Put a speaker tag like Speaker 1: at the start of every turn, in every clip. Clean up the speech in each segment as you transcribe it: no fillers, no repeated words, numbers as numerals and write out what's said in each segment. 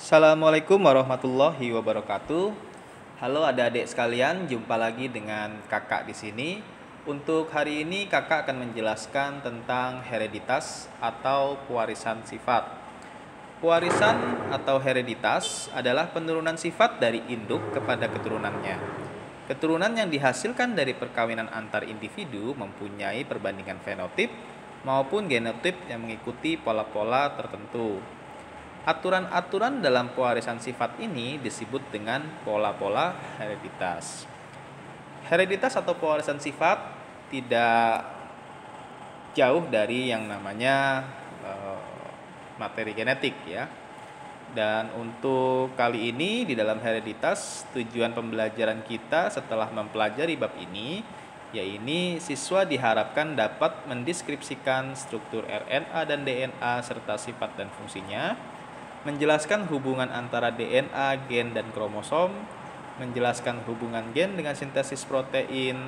Speaker 1: Assalamualaikum warahmatullahi wabarakatuh. Halo adik-adik sekalian, jumpa lagi dengan kakak di sini. Untuk hari ini kakak akan menjelaskan tentang hereditas atau pewarisan sifat. Pewarisan atau hereditas adalah penurunan sifat dari induk kepada keturunannya. Keturunan yang dihasilkan dari perkawinan antar individu mempunyai perbandingan fenotip maupun genotip yang mengikuti pola-pola tertentu. Aturan-aturan dalam pewarisan sifat ini disebut dengan pola-pola hereditas. Hereditas atau pewarisan sifat tidak jauh dari yang namanya materi genetik ya. Dan untuk kali ini di dalam hereditas, tujuan pembelajaran kita setelah mempelajari bab ini, yaitu siswa diharapkan dapat mendeskripsikan struktur RNA dan DNA serta sifat dan fungsinya, menjelaskan hubungan antara DNA, gen, dan kromosom, menjelaskan hubungan gen dengan sintesis protein,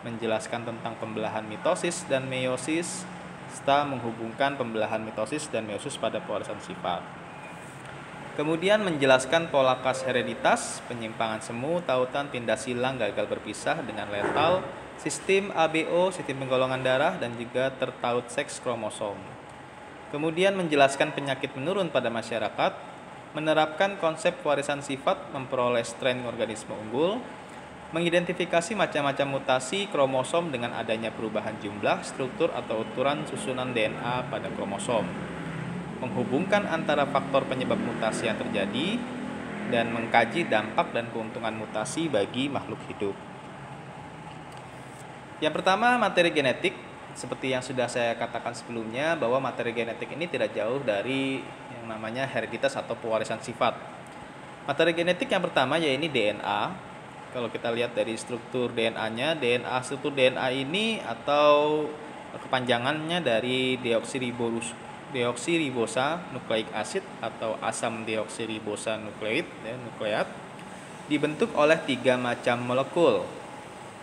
Speaker 1: menjelaskan tentang pembelahan mitosis dan meiosis, serta menghubungkan pembelahan mitosis dan meiosis pada pewarisan sifat. Kemudian menjelaskan pola khas hereditas, penyimpangan semu, tautan, tindak silang, gagal berpisah dengan letal, sistem ABO, sistem penggolongan darah, dan juga tertaut seks kromosom. Kemudian menjelaskan penyakit menurun pada masyarakat, menerapkan konsep warisan sifat, memperoleh strain organisme unggul, mengidentifikasi macam-macam mutasi kromosom dengan adanya perubahan jumlah, struktur atau ukuran susunan DNA pada kromosom, menghubungkan antara faktor penyebab mutasi yang terjadi, dan mengkaji dampak dan keuntungan mutasi bagi makhluk hidup. Yang pertama, materi genetik. Seperti yang sudah saya katakan sebelumnya, bahwa materi genetik ini tidak jauh dari yang namanya hereditas atau pewarisan sifat. Materi genetik yang pertama yaitu DNA. Kalau kita lihat dari struktur DNA-nya, struktur DNA ini atau kepanjangannya dari deoksiribosa nucleic acid atau asam deoksiribosa nukleat, dibentuk oleh 3 macam molekul.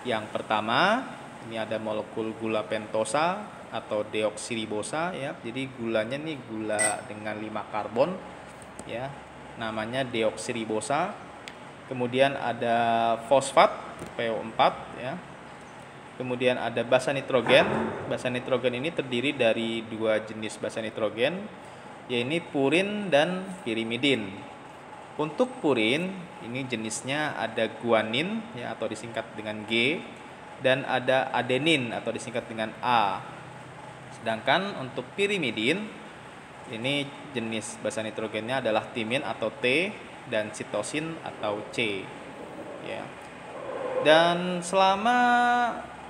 Speaker 1: Yang pertama, ini ada molekul gula pentosa atau deoksiribosa ya. Jadi gulanya nih gula dengan 5 karbon ya. Namanya deoksiribosa. Kemudian ada fosfat PO4 ya. Kemudian ada basa nitrogen. Basa nitrogen ini terdiri dari 2 jenis basa nitrogen, yaitu purin dan pirimidin. Untuk purin ini jenisnya ada guanin ya atau disingkat dengan G, dan ada adenin atau disingkat dengan A. Sedangkan untuk pirimidin ini jenis basa nitrogennya adalah timin atau T dan sitosin atau C ya. Dan selama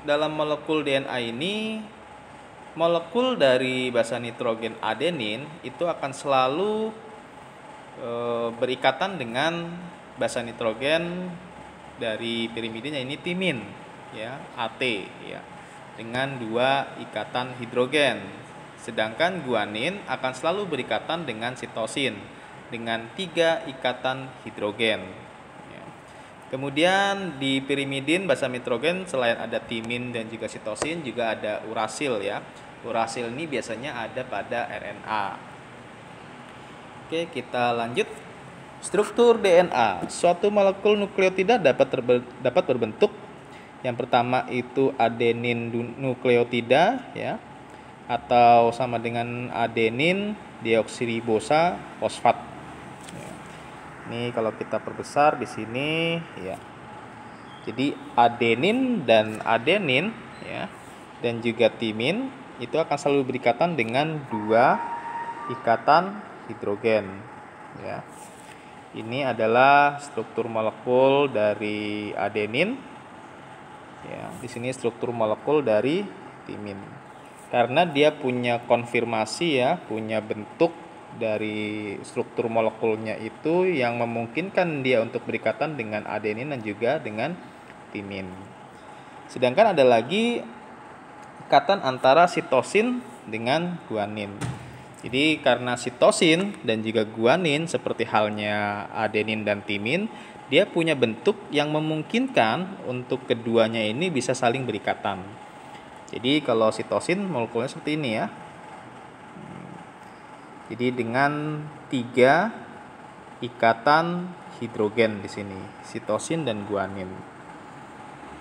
Speaker 1: dalam molekul DNA ini, molekul dari basa nitrogen adenin itu akan selalu berikatan dengan basa nitrogen dari pirimidinnya ini timin ya, AT ya, dengan 2 ikatan hidrogen. Sedangkan guanin akan selalu berikatan dengan sitosin dengan 3 ikatan hidrogen ya. Kemudian di pirimidin basa nitrogen selain ada timin dan juga sitosin, juga ada urasil ya. Urasil ini biasanya ada pada RNA. Oke, kita lanjut. Struktur DNA. Suatu molekul nukleotida dapat berbentuk. Yang pertama itu adenin nukleotida ya, atau sama dengan adenin deoksiribosa fosfat. Ya. Ini kalau kita perbesar di sini ya. Jadi adenin dan adenin ya, dan juga timin itu akan selalu berikatan dengan 2 ikatan hidrogen ya. Ini adalah struktur molekul dari adenin. Ya, di sini struktur molekul dari timin. Karena dia punya konfirmasi ya, punya bentuk dari struktur molekulnya itu yang memungkinkan dia untuk berikatan dengan adenin dan juga dengan timin. Sedangkan ada lagi ikatan antara sitosin dengan guanin. Jadi karena sitosin dan juga guanin seperti halnya adenin dan timin, dia punya bentuk yang memungkinkan untuk keduanya ini bisa saling berikatan. Jadi kalau sitosin molekulnya seperti ini ya. Jadi dengan 3 ikatan hidrogen di sini, sitosin dan guanin.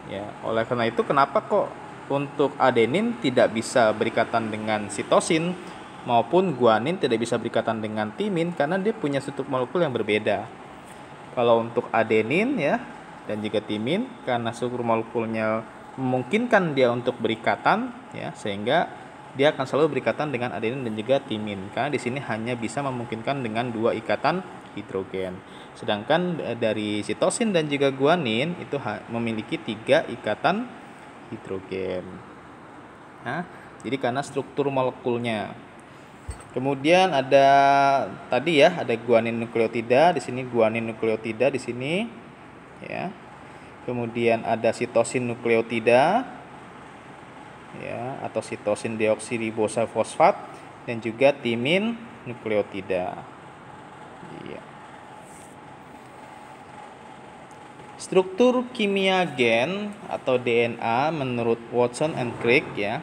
Speaker 1: Ya, oleh karena itu kenapa kok untuk adenin tidak bisa berikatan dengan sitosin maupun guanin tidak bisa berikatan dengan timin, karena dia punya struktur molekul yang berbeda. Kalau untuk adenin ya dan juga timin, karena struktur molekulnya memungkinkan dia untuk berikatan ya, sehingga dia akan selalu berikatan dengan adenin dan juga timin, karena di sini hanya bisa memungkinkan dengan 2 ikatan hidrogen. Sedangkan dari sitosin dan juga guanin itu memiliki 3 ikatan hidrogen. Nah, jadi karena struktur molekulnya. Kemudian ada tadi ya, ada guanin nukleotida di sini, guanin nukleotida di sini ya. Kemudian ada sitosin nukleotida ya, atau sitosin deoksiribosa fosfat, dan juga timin nukleotida. Ya. Struktur kimia gen atau DNA menurut Watson and Crick ya,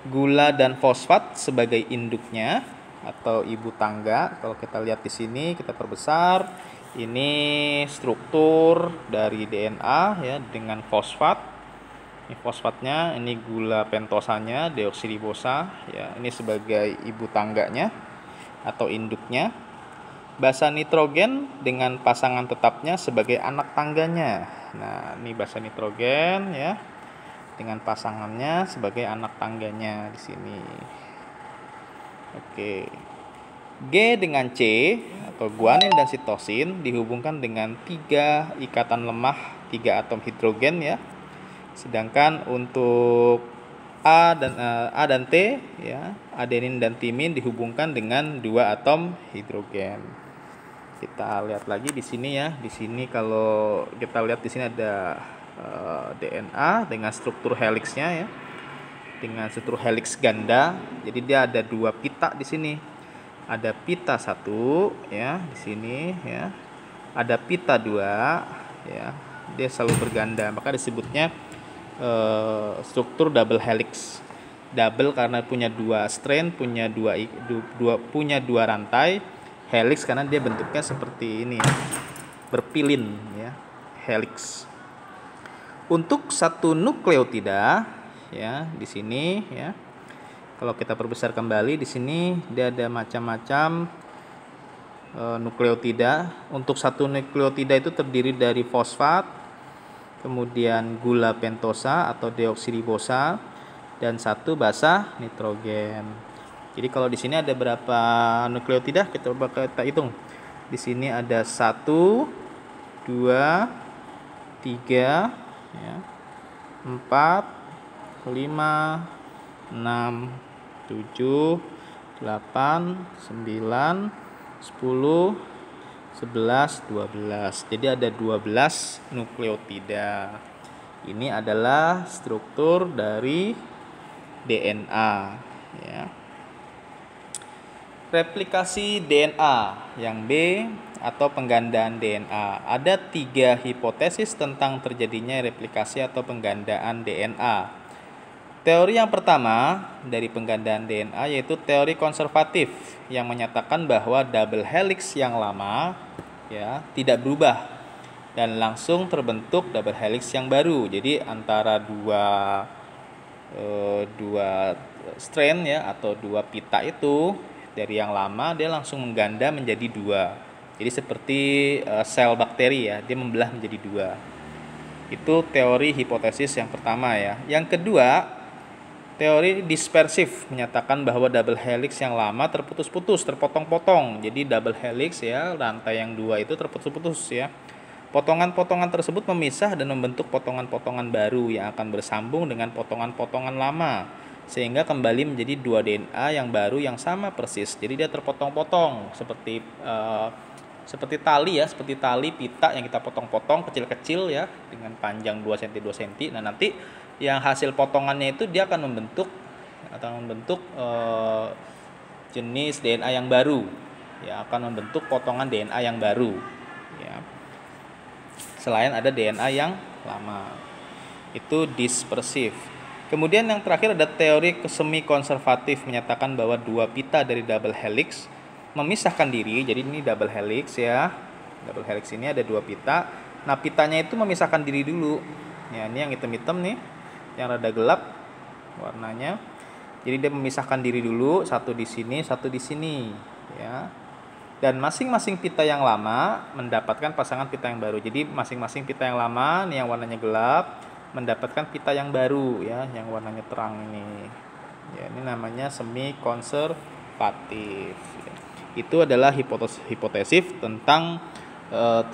Speaker 1: gula dan fosfat sebagai induknya atau ibu tangga. Kalau kita lihat di sini, kita perbesar, ini struktur dari DNA ya dengan fosfat. Ini fosfatnya, ini gula pentosanya, deoksiribosa ya, ini sebagai ibu tangganya atau induknya. Basa nitrogen dengan pasangan tetapnya sebagai anak tangganya. Nah, ini basa nitrogen ya dengan pasangannya sebagai anak tangganya di sini. Oke. G dengan C atau guanin dan sitosin dihubungkan dengan 3 ikatan lemah 3 atom hidrogen ya. Sedangkan untuk A dan T ya, adenin dan timin dihubungkan dengan 2 atom hidrogen. Kita lihat lagi di sini ya. Di sini kalau kita lihat di sini ada DNA dengan struktur helixnya ya, dengan struktur helix ganda. Jadi dia ada 2 pita di sini. Ada pita 1 ya di sini ya. Ada pita 2 ya. Dia selalu berganda, maka disebutnya struktur double helix. Double karena punya 2 strand, punya dua rantai. Helix karena dia bentuknya seperti ini ya, berpilin ya, helix. Untuk satu nukleotida ya di sini ya, kalau kita perbesar kembali di sini dia ada macam-macam nukleotida. Untuk satu nukleotida itu terdiri dari fosfat, kemudian gula pentosa atau deoksiribosa, dan 1 basa nitrogen. Jadi kalau di sini ada berapa nukleotida? Kita hitung. Di sini ada 1, 2, 3, ya, 4, 5, 6, 7, 8, 9, 10, 11, 12. Jadi ada 12 nukleotida. Ini adalah struktur dari DNA ya. Replikasi DNA yang B atau penggandaan DNA. Ada 3 hipotesis tentang terjadinya replikasi atau penggandaan DNA. Teori yang pertama dari penggandaan DNA yaitu teori konservatif yang menyatakan bahwa double helix yang lama ya tidak berubah dan langsung terbentuk double helix yang baru. Jadi antara dua strand ya atau 2 pita itu dari yang lama dia langsung mengganda menjadi 2. Jadi seperti sel bakteri ya, dia membelah menjadi 2. Itu teori hipotesis yang pertama ya. Yang kedua, teori dispersif menyatakan bahwa double helix yang lama terputus-putus, terpotong-potong. Jadi double helix ya, rantai yang 2 itu terputus-putus ya. Potongan-potongan tersebut memisah dan membentuk potongan-potongan baru yang akan bersambung dengan potongan-potongan lama, sehingga kembali menjadi 2 DNA yang baru yang sama persis. Jadi dia terpotong-potong seperti tali ya, seperti tali pita yang kita potong-potong kecil-kecil ya dengan panjang 2 cm 2 cm. Nah, nanti yang hasil potongannya itu dia akan membentuk jenis DNA yang baru. Ya, akan membentuk potongan DNA yang baru ya. Selain ada DNA yang lama. Itu dispersif. Kemudian yang terakhir ada teori semi konservatif menyatakan bahwa 2 pita dari double helix memisahkan diri. Jadi ini double helix ya. Double helix ini ada 2 pita. Nah, pitanya itu memisahkan diri dulu. Ya, ini yang hitam-hitam nih, yang rada gelap warnanya. Jadi dia memisahkan diri dulu, satu di sini, satu di sini, ya. Dan masing-masing pita yang lama mendapatkan pasangan pita yang baru. Jadi masing-masing pita yang lama nih yang warnanya gelap mendapatkan pita yang baru ya, yang warnanya terang ini. Ya, ini namanya semi konservatif. Itu adalah hipotesis tentang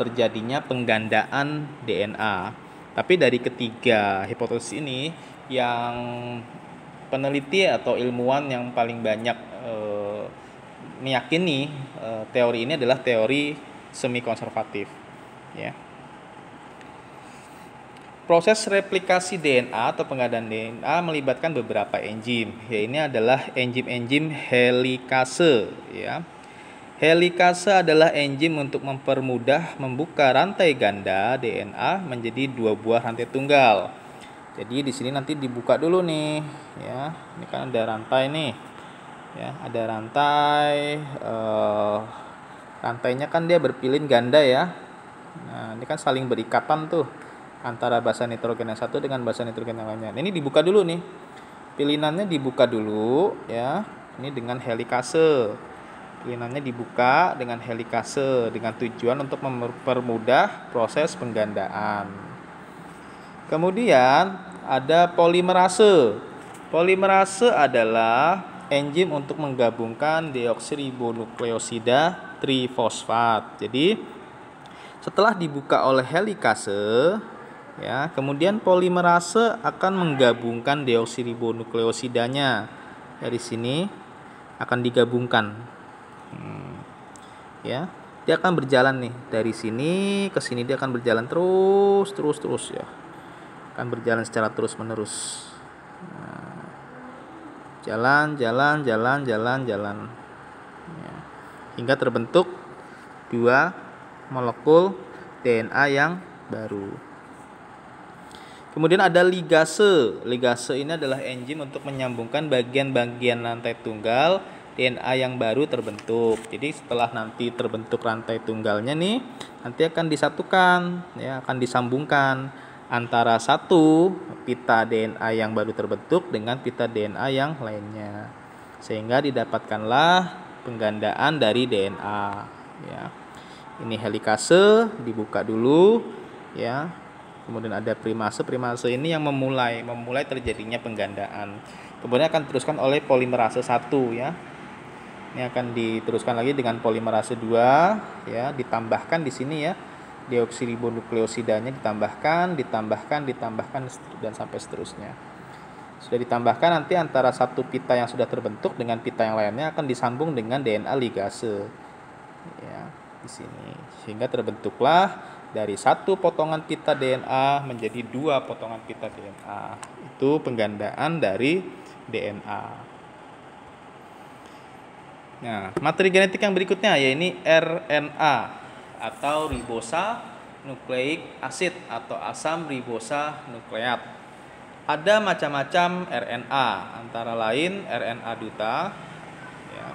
Speaker 1: terjadinya penggandaan DNA. Tapi dari ketiga hipotesis ini, yang peneliti atau ilmuwan yang paling banyak meyakini teori ini adalah teori semi konservatif ya. Proses replikasi DNA atau penggandaan DNA melibatkan beberapa enzim. Ya, ini adalah enzim-enzim helikase ya. Helikase adalah enzim untuk mempermudah membuka rantai ganda DNA menjadi 2 buah rantai tunggal. Jadi di sini nanti dibuka dulu nih ya. Ini kan ada rantai nih. Ya, ada rantai, rantainya kan dia berpilin ganda ya. Nah, ini kan saling berikatan tuh antara basa nitrogen yang satu dengan basa nitrogen yang lainnya. Ini dibuka dulu nih, pilinannya dibuka dulu ya. Ini dengan helikase, pilinannya dibuka dengan helikase dengan tujuan untuk mempermudah proses penggandaan. Kemudian ada polimerase. Polimerase adalah enzim untuk menggabungkan deoksiribonukleosida trifosfat. Jadi setelah dibuka oleh helikase ya, kemudian polimerase akan menggabungkan deoksiribonukleosidanya. Ya, di sini akan digabungkan. Ya, dia akan berjalan nih dari sini ke sini, dia akan berjalan terus ya. Akan berjalan secara terus-menerus. Jalan ya, hingga terbentuk 2 molekul DNA yang baru. Kemudian ada ligase. Ligase ini adalah enzim untuk menyambungkan bagian-bagian rantai tunggal DNA yang baru terbentuk. Jadi setelah nanti terbentuk rantai tunggalnya nih, nanti akan disatukan ya, akan disambungkan antara satu pita DNA yang baru terbentuk dengan pita DNA yang lainnya, sehingga didapatkanlah penggandaan dari DNA ya. Ini helikase dibuka dulu ya. Kemudian ada primase. Primase ini yang memulai terjadinya penggandaan. Kemudian akan diteruskan oleh polimerase 1 ya. Ini akan diteruskan lagi dengan polimerase 2 ya, ditambahkan di sini ya. Deoksiribonukleosidanya ditambahkan dan sampai seterusnya. Sudah ditambahkan, nanti antara satu pita yang sudah terbentuk dengan pita yang lainnya akan disambung dengan DNA ligase. Ya, di sini. Sehingga terbentuklah dari satu potongan pita DNA menjadi 2 potongan pita DNA. Itu penggandaan dari DNA. Nah, materi genetik yang berikutnya yaitu RNA atau ribosa nukleik asid atau asam ribosa nukleat. Ada macam-macam RNA, antara lain RNA duta ya,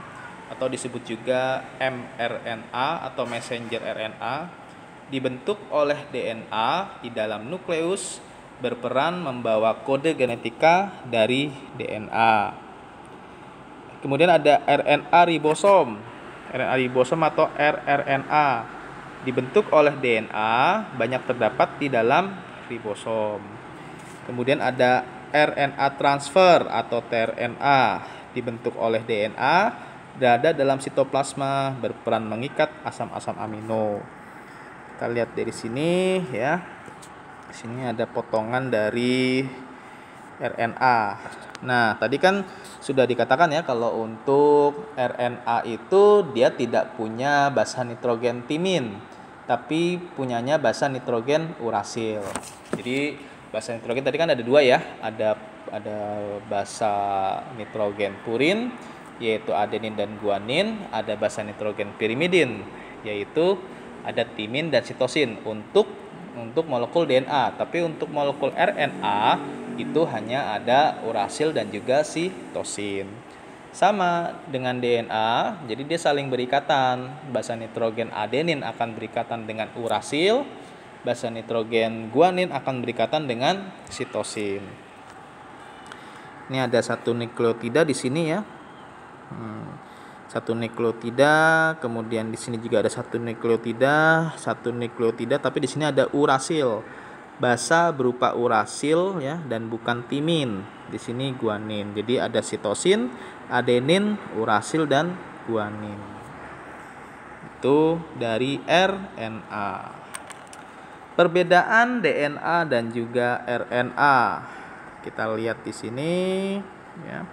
Speaker 1: atau disebut juga mRNA atau messenger RNA, dibentuk oleh DNA di dalam nukleus, berperan membawa kode genetika dari DNA. Kemudian ada RNA ribosom. RNA ribosom atau rRNA dibentuk oleh DNA, banyak terdapat di dalam ribosom. Kemudian ada RNA transfer atau tRNA, dibentuk oleh DNA, berada dalam sitoplasma, berperan mengikat asam-asam amino. Kita lihat dari sini ya. Di sini ada potongan dari RNA. Nah, tadi kan sudah dikatakan ya kalau untuk RNA itu dia tidak punya basa nitrogen timin, tapi punyanya basa nitrogen urasil. Jadi basa nitrogen tadi kan ada 2 ya, ada basa nitrogen purin yaitu adenin dan guanin, ada basa nitrogen pirimidin yaitu ada timin dan sitosin untuk molekul DNA, tapi untuk molekul RNA itu hanya ada urasil dan juga sitosin. Sama dengan DNA, jadi dia saling berikatan. Basa nitrogen adenin akan berikatan dengan urasil, basa nitrogen guanin akan berikatan dengan sitosin. Ini ada satu nukleotida di sini ya. Satu nukleotida, kemudian di sini juga ada satu nukleotida, tapi di sini ada urasil. Basa berupa urasil ya dan bukan timin. Di sini guanin. Jadi ada sitosin, adenin, urasil dan guanin. Itu dari RNA. Perbedaan DNA dan juga RNA. Kita lihat di sini ya.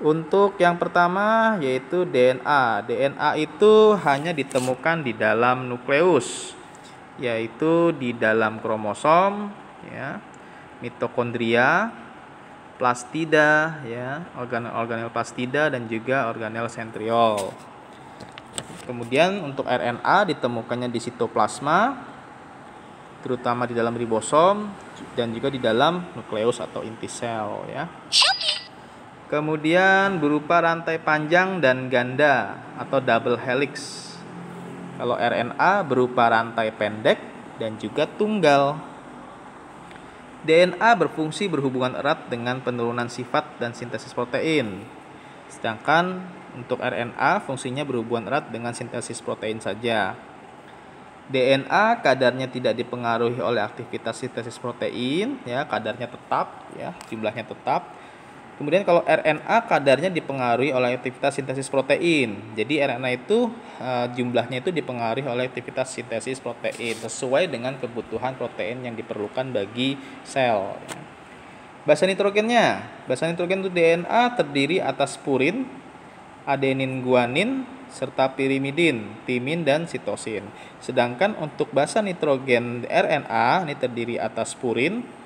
Speaker 1: Untuk yang pertama yaitu DNA. DNA itu hanya ditemukan di dalam nukleus, yaitu di dalam kromosom ya, mitokondria, plastida ya, organel plastida dan juga organel sentriol. Kemudian untuk RNA ditemukannya di sitoplasma, terutama di dalam ribosom dan juga di dalam nukleus atau inti sel ya. Kemudian berupa rantai panjang dan ganda atau double helix. Kalau RNA berupa rantai pendek dan juga tunggal. DNA berfungsi berhubungan erat dengan penurunan sifat dan sintesis protein. Sedangkan untuk RNA fungsinya berhubungan erat dengan sintesis protein saja. DNA kadarnya tidak dipengaruhi oleh aktivitas sintesis protein, ya, kadarnya tetap, ya, jumlahnya tetap. Kemudian kalau RNA kadarnya dipengaruhi oleh aktivitas sintesis protein. Jadi RNA itu jumlahnya itu dipengaruhi oleh aktivitas sintesis protein sesuai dengan kebutuhan protein yang diperlukan bagi sel. Basa nitrogennya, basa nitrogen itu DNA terdiri atas purin, adenin guanin, serta pirimidin, timin, dan sitosin. Sedangkan untuk basa nitrogen RNA ini terdiri atas purin,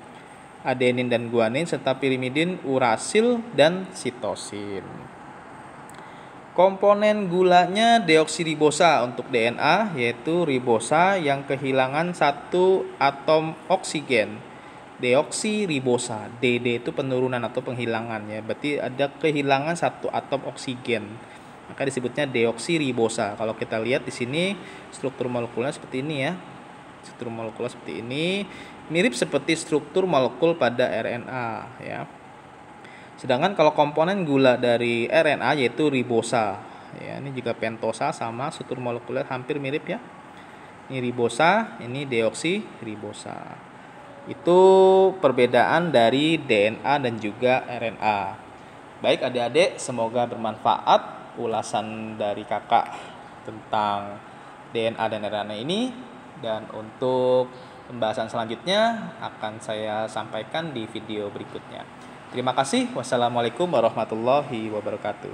Speaker 1: adenin dan guanin, serta pirimidin, urasil, dan sitosin. Komponen gulanya deoksiribosa untuk DNA, yaitu ribosa yang kehilangan satu atom oksigen. Deoksiribosa, DD itu penurunan atau penghilangan ya, berarti ada kehilangan satu atom oksigen. Maka disebutnya deoksiribosa. Kalau kita lihat di sini struktur molekulnya seperti ini ya. Struktur molekul seperti ini mirip seperti struktur molekul pada RNA ya. Sedangkan kalau komponen gula dari RNA yaitu ribosa ya, ini juga pentosa sama struktur molekuler hampir mirip ya. Ini ribosa, ini deoksiribosa. Itu perbedaan dari DNA dan juga RNA. Baik adik-adik, semoga bermanfaat ulasan dari kakak tentang DNA dan RNA ini. Dan untuk pembahasan selanjutnya akan saya sampaikan di video berikutnya. Terima kasih. Wassalamualaikum warahmatullahi wabarakatuh.